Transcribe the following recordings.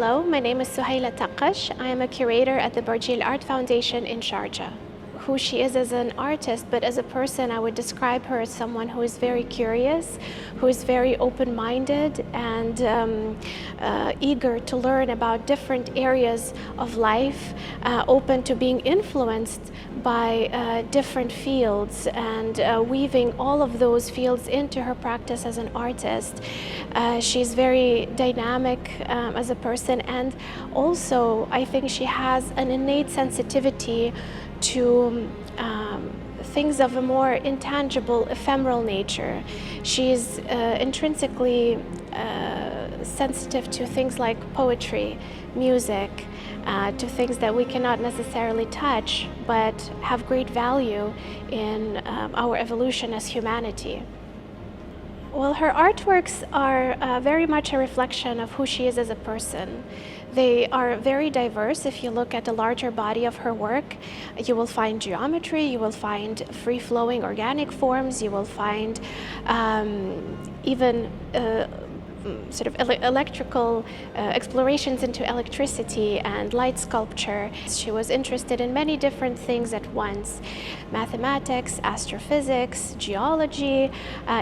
Hello, my name is Suhaila Taqash. I am a curator at the Barjeel Art Foundation in Sharjah. Who she is as an artist, but as a person, I would describe her as someone who is very curious, who is very open-minded and eager to learn about different areas of life, open to being influenced by different fields and weaving all of those fields into her practice as an artist. She's very dynamic as a person, and also I think she has an innate sensitivity to things of a more intangible, ephemeral nature. She's intrinsically sensitive to things like poetry, music, to things that we cannot necessarily touch, but have great value in our evolution as humanity. Well, her artworks are very much a reflection of who she is as a person. They are very diverse. If you look at the larger body of her work, you will find geometry, you will find free-flowing organic forms, you will find even sort of electrical explorations into electricity and light sculpture. She was interested in many different things at once: mathematics, astrophysics, geology,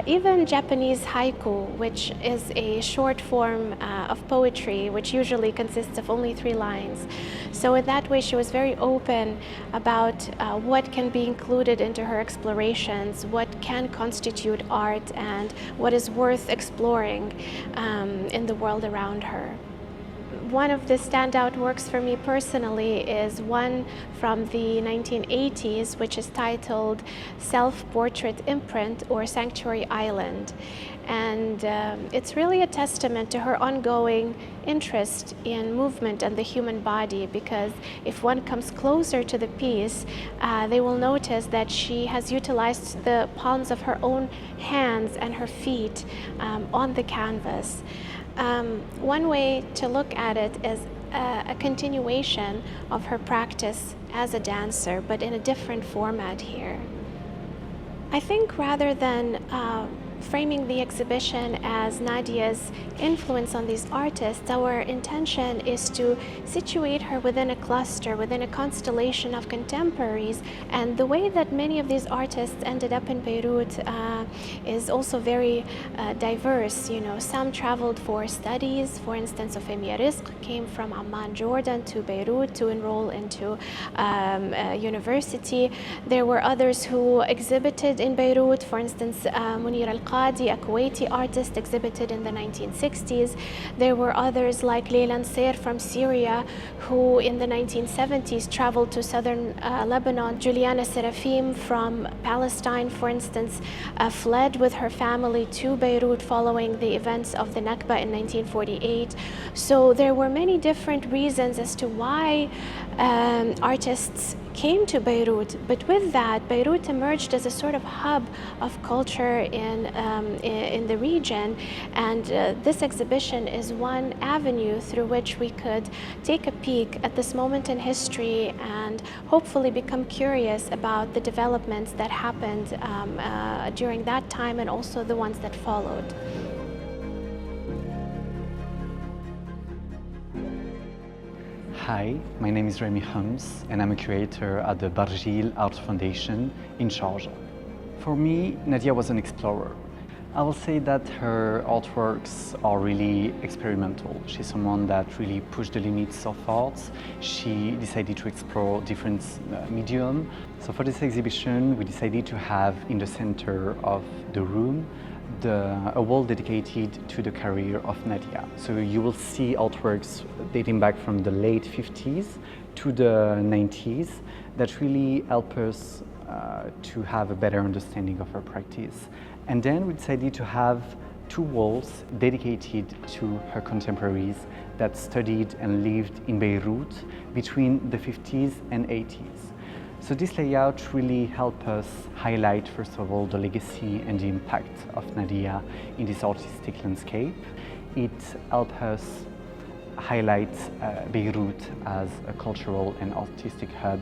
even Japanese haiku, which is a short form of poetry which usually consists of only 3 lines. So in that way she was very open about what can be included into her explorations, what can constitute art, and what is worth exploring in the world around her. One of the standout works for me personally is one from the 1980s, which is titled Self-Portrait Imprint or Sanctuary Island. And it's really a testament to her ongoing interest in movement and the human body, because if one comes closer to the piece, they will notice that she has utilized the palms of her own hands and her feet on the canvas. One way to look at it is a continuation of her practice as a dancer, but in a different format here. I think rather than framing the exhibition as Nadia's influence on these artists, our intention is to situate her within a cluster, within a constellation of contemporaries. And the way that many of these artists ended up in Beirut is also very diverse. You know, some traveled for studies. For instance, Ofemia Rizq came from Amman, Jordan to Beirut to enroll into university. There were others who exhibited in Beirut. For instance, Munira Al-Kazi, a Kuwaiti artist, exhibited in the 1960s. There were others like Helen from Syria, who in the 1970s traveled to southern Lebanon. Juliana Serafim from Palestine, for instance, fled with her family to Beirut following the events of the Nakba in 1948. So there were many different reasons as to why artists came to Beirut, but with that, Beirut emerged as a sort of hub of culture in the region, and this exhibition is one avenue through which we could take a peek at this moment in history and hopefully become curious about the developments that happened during that time and also the ones that followed. Hi, my name is Remy Hums and I'm a curator at the Barjeel Art Foundation in Sharjah. For me, Nadia was an explorer. I will say that her artworks are really experimental. She's someone that really pushed the limits of art. She decided to explore different mediums. So for this exhibition, we decided to have in the center of the room a wall dedicated to the career of Nadia. So you will see artworks dating back from the late 50s to the 90s that really help us to have a better understanding of her practice. And then we decided to have 2 walls dedicated to her contemporaries that studied and lived in Beirut between the 50s and 80s. So this layout really helped us highlight, first of all, the legacy and the impact of Nadia in this artistic landscape. It helped us highlight Beirut as a cultural and artistic hub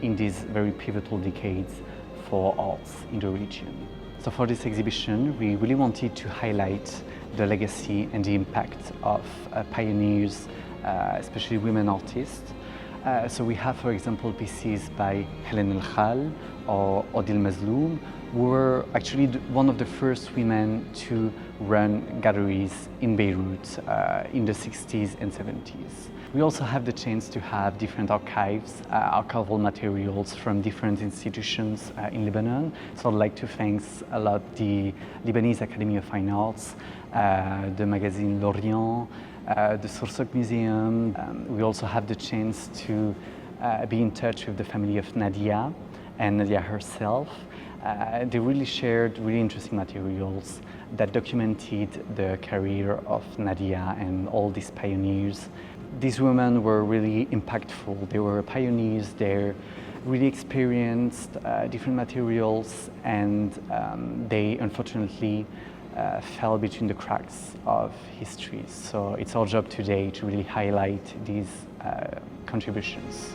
in these very pivotal decades for arts in the region. So for this exhibition, we really wanted to highlight the legacy and the impact of pioneers, especially women artists. So we have, for example, pieces by Helen Khal or Odile Mazloum, who were actually one of the first women to run galleries in Beirut in the 60s and 70s. We also have the chance to have different archives, archival materials from different institutions in Lebanon. So I'd like to thank a lot the Lebanese Academy of Fine Arts, the magazine L'Orient, the Sursok Museum. We also have the chance to be in touch with the family of Nadia and Nadia herself. They really shared really interesting materials that documented the career of Nadia and all these pioneers. These women were really impactful. They were pioneers. They really experienced different materials, and they unfortunately fell between the cracks of history. So it's our job today to really highlight these contributions.